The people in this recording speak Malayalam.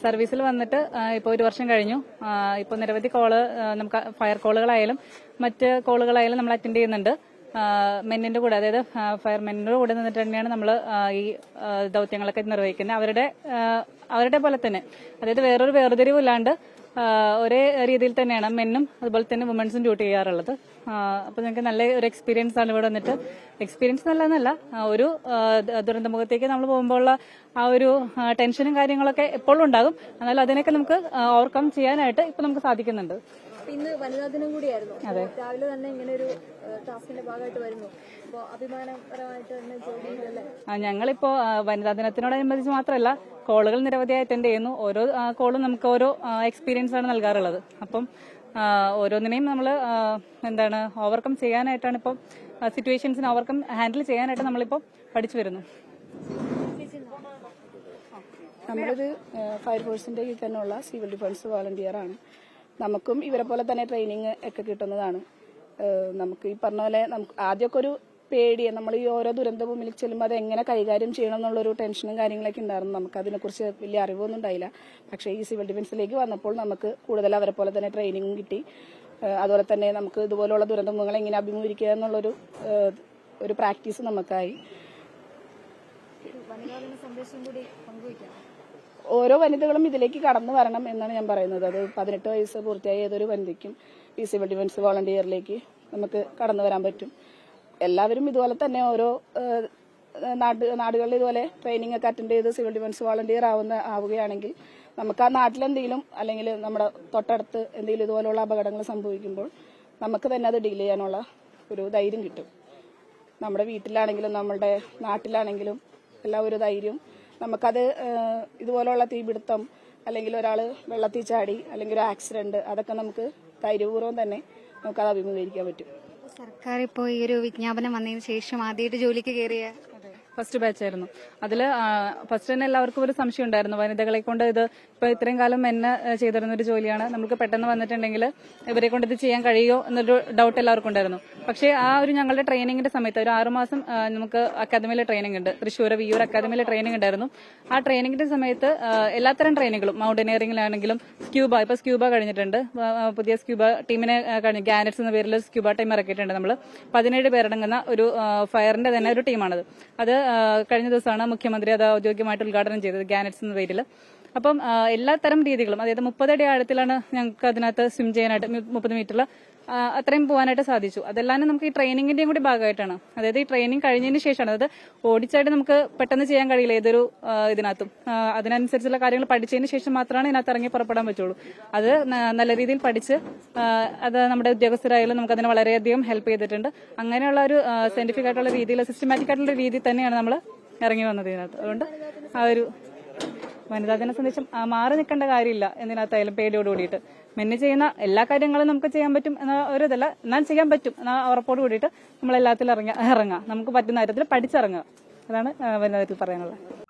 സർവീസിൽ വന്നിട്ട് ഇപ്പോൾ 1 വർഷം കഴിഞ്ഞു. ഇപ്പോൾ നിരവധി കോള് നമുക്ക് ഫയർ കോളുകളായാലും മറ്റ് കോളുകളായാലും നമ്മൾ അറ്റൻഡ് ചെയ്യുന്നുണ്ട്. മെന്നിന്റെ കൂടെ, അതായത് ഫയർമെന്നിന്റെ കൂടെ നിന്നിട്ട് തന്നെയാണ് നമ്മൾ ഈ ദൗത്യങ്ങളൊക്കെ നിർവഹിക്കുന്നത്. അവരുടെ പോലെ തന്നെ, അതായത് വേറൊരു വേർതിരിവില്ലാണ്ട് ഒരേ രീതിയിൽ തന്നെയാണ് മെന്നും അതുപോലെ തന്നെ വുമൻസും ഡ്യൂട്ടി ചെയ്യാറുള്ളത്. അപ്പൊ ഞങ്ങൾക്ക് നല്ല ഒരു എക്സ്പീരിയൻസ് ആണ് ഇവിടെ വന്നിട്ട്. എക്സ്പീരിയൻസ് നല്ലതെന്നല്ല, ഒരു ദുരന്തമുഖത്തേക്ക് നമ്മൾ പോകുമ്പോഴുള്ള ആ ഒരു ടെൻഷനും കാര്യങ്ങളൊക്കെ എപ്പോഴും ഉണ്ടാകും. എന്നാൽ അതിനൊക്കെ നമുക്ക് ഓവർകം ചെയ്യാനായിട്ട് ഇപ്പൊ നമുക്ക് സാധിക്കുന്നുണ്ട്. ഇന്ന് വനിതാ ദിനം കൂടിയായിരുന്നു. രാവിലെ തന്നെ ഇങ്ങനെ ഒരു ടാസ്കിന്റെ ഭാഗമായിട്ട് വരുന്നു. അപ്പോൾ അഭിമാനപരമായിട്ട് തന്നെ ജോലിയിലല്ലേ? ഞങ്ങളിപ്പോ വനിതാ ദിനത്തിനോടനുബന്ധിച്ച് മാത്രമല്ല, കോളുകൾ നിരവധിയായി അറ്റൻഡ് ചെയ്യുന്നു. ഓരോ കോളും നമുക്ക് ഓരോ എക്സ്പീരിയൻസ് ആണ് നൽകാറുള്ളത്. അപ്പം ഓരോന്നിനെയും നമ്മൾ ഓവർകം ചെയ്യാനായിട്ടാണ് ഇപ്പം സിറ്റുവേഷൻസിനെ ഓവർകം ഹാൻഡിൽ ചെയ്യാനായിട്ട് നമ്മളിപ്പോൾ പഠിച്ചു വരുന്നു. നമ്മളൊരു ഫയർഫോഴ്സിന്റെ കീഴിൽ തന്നെയുള്ള സിവിൽ ഡിഫൻസ് വോളണ്ടിയർ ആണ്. നമുക്കും ഇവരെ പോലെ തന്നെ ട്രെയിനിങ് ഒക്കെ കിട്ടുന്നതാണ്. നമുക്ക് ഈ പറഞ്ഞ പോലെ ആദ്യമൊക്കെ ഒരു പേടിയെ, നമ്മൾ ഈ ഓരോ ദുരന്ത ഭൂമിയിൽ ചെല്ലുമ്പോൾ അത് എങ്ങനെ കൈകാര്യം ചെയ്യണം എന്നുള്ളൊരു ടെൻഷനും കാര്യങ്ങളൊക്കെ ഉണ്ടായിരുന്നു. നമുക്ക് അതിനെക്കുറിച്ച് വലിയ അറിവൊന്നും ഉണ്ടായില്ല. പക്ഷേ ഈ സിവിൽ ഡിഫൻസിലേക്ക് വന്നപ്പോൾ നമുക്ക് കൂടുതൽ അവരെ പോലെ തന്നെ ട്രെയിനിങ്ങും കിട്ടി. അതുപോലെ തന്നെ നമുക്ക് ഇതുപോലുള്ള ദുരന്തമുഖങ്ങളെ എങ്ങനെ അഭിമുഖീകരിക്കുക എന്നുള്ളൊരു പ്രാക്ടീസ് നമുക്കായി. സന്ദേശം കൂടി പങ്കുവയ്ക്കാം. ഓരോ വനിതകളും ഇതിലേക്ക് കടന്നു വരണം എന്നാണ് ഞാൻ പറയുന്നത്. അത് 18 വയസ്സ് പൂർത്തിയായ ഏതൊരു വനിതയ്ക്കും ഈ സിവിൽ ഡിഫൻസ് വോളണ്ടിയറിലേക്ക് നമുക്ക് കടന്നു വരാൻ പറ്റും. എല്ലാവരും ഇതുപോലെ തന്നെ ഓരോ നാടുകളിൽ ഇതുപോലെ ട്രെയിനിങ് ഒക്കെ അറ്റൻഡ് ചെയ്ത് സിവിൽ ഡിഫൻസ് വോളണ്ടിയർ ആവുകയാണെങ്കിൽ നമുക്ക് ആ നാട്ടിലെന്തെങ്കിലും അല്ലെങ്കിൽ നമ്മുടെ തൊട്ടടുത്ത് എന്തെങ്കിലും ഇതുപോലുള്ള അപകടങ്ങൾ സംഭവിക്കുമ്പോൾ നമുക്ക് തന്നെ അത് ഡീൽ ചെയ്യാനുള്ള ഒരു ധൈര്യം കിട്ടും. നമ്മുടെ വീട്ടിലാണെങ്കിലും നമ്മുടെ നാട്ടിലാണെങ്കിലും എല്ലാം ഒരു ധൈര്യം നമുക്കത് ഇതുപോലുള്ള തീപിടുത്തം അല്ലെങ്കിൽ ഒരാൾ വെള്ളത്തിൽ ചാടി അല്ലെങ്കിൽ ഒരു ആക്സിഡന്റ്, അതൊക്കെ നമുക്ക് ധൈര്യപൂർവ്വം തന്നെ നമുക്കത് അഭിമുഖീകരിക്കാൻ പറ്റും. സർക്കാർ ഇപ്പോൾ ഈ ഒരു വിജ്ഞാപനം വന്നതിന് ശേഷം ആദ്യമായിട്ട് ജോലിക്ക് കയറിയ ഫസ്റ്റ് ബാച്ച് ആയിരുന്നു. അതില് ഫസ്റ്റ് തന്നെ എല്ലാവർക്കും ഒരു സംശയം ഉണ്ടായിരുന്നു, വനിതകളെ കൊണ്ട് ഇത് ഇപ്പൊ ഇത്രയും കാലം എന്നെ ചെയ്തിരുന്ന ഒരു ജോലിയാണ്, നമുക്ക് പെട്ടെന്ന് വന്നിട്ടുണ്ടെങ്കിൽ ഇവരെ കൊണ്ട് ഇത് ചെയ്യാൻ കഴിയുമോ എന്നൊരു ഡൗട്ട് എല്ലാവർക്കും ഉണ്ടായിരുന്നു. പക്ഷേ ആ ഒരു ഞങ്ങളുടെ ട്രെയിനിങ്ങിന്റെ സമയത്ത് ഒരു 6 മാസം നമുക്ക് അക്കാദമിയിലെ ട്രെയിനിങ് ഉണ്ട്, തൃശ്ശൂർ വിയൂർ അക്കാദമിയിലെ ട്രെയിനിങ് ഉണ്ടായിരുന്നു. ആ ട്രെയിനിങ്ങിന്റെ സമയത്ത് എല്ലാത്തരം ട്രെയിനിങ്ങും, മൗണ്ടനിയറിംഗിലാണെങ്കിലും ഇപ്പൊ സ്ക്യൂബ കഴിഞ്ഞിട്ടുണ്ട്, പുതിയ സ്ക്യൂബ ടീമിനെ കഴിഞ്ഞു, ഗാനറ്റ്സ് എന്ന പേരിൽ സ്ക്യൂബ ടീം ഇറക്കിയിട്ടുണ്ട്. നമ്മൾ 17 പേരടങ്ങുന്ന ഒരു ഫയറിന്റെ തന്നെ ഒരു ടീമാണത്. അത് കഴിഞ്ഞ ദിവസമാണ് മുഖ്യമന്ത്രി അത് ഔദ്യോഗികമായിട്ട് ഉദ്ഘാടനം ചെയ്തത്, ഗാനറ്റ്സ് എന്ന പേരിൽ. അപ്പം എല്ലാ തരം രീതികളും, അതായത് 30 അടി ആഴത്തിലാണ് ഞങ്ങൾക്ക് അതിനകത്ത് സ്വിം ചെയ്യാനായിട്ട്, 30 മീറ്ററിൽ അത്രയും പോകാനായിട്ട് സാധിച്ചു. അതെല്ലാം നമുക്ക് ഈ ട്രെയിനിങ്ങിന്റെയും കൂടി ഭാഗമായിട്ടാണ്. അതായത് ഈ ട്രെയിനിങ് കഴിഞ്ഞതിന് ശേഷമാണ്, അതായത് ഓടിച്ചായിട്ട് നമുക്ക് പെട്ടെന്ന് ചെയ്യാൻ കഴിയില്ല ഏതൊരു ഇതിനകത്തും. അതിനനുസരിച്ചുള്ള കാര്യങ്ങൾ പഠിച്ചതിന് ശേഷം മാത്രമാണ് ഇതിനകത്ത് ഇറങ്ങി പുറപ്പെടാൻ പറ്റുള്ളൂ. അത് നല്ല രീതിയിൽ പഠിച്ച് അത് നമ്മുടെ ഉദ്യോഗസ്ഥരായാലും നമുക്ക് അതിനെ വളരെയധികം ഹെൽപ്പ് ചെയ്തിട്ടുണ്ട്. അങ്ങനെയുള്ള ഒരു സയന്റിഫിക് ആയിട്ടുള്ള രീതിയിൽ, സിസ്റ്റമാറ്റിക് ആയിട്ടുള്ള രീതി തന്നെയാണ് നമ്മൾ ഇറങ്ങി വന്നത് ഇതിനകത്ത്. അതുകൊണ്ട് ആ ഒരു വനിതാ ദിന സന്ദേശം മാറി നിൽക്കേണ്ട കാര്യമില്ല എന്തിനകത്തായാലും പേടിയോട് കൂടിയിട്ട്. മെന്ന് ചെയ്യുന്ന എല്ലാ കാര്യങ്ങളും നമുക്ക് ചെയ്യാൻ പറ്റും എന്ന ഒരു ഇതല്ല, എന്നാൽ ചെയ്യാൻ പറ്റും എന്ന ഉറപ്പോട് കൂടിയിട്ട് നമ്മളെല്ലാത്തിലും ഇറങ്ങാം, നമുക്ക് പറ്റുന്ന കാര്യത്തിൽ പഠിച്ചിറങ്ങുക. അതാണ് വനിതാ ദിനത്തിൽ പറയാനുള്ളത്.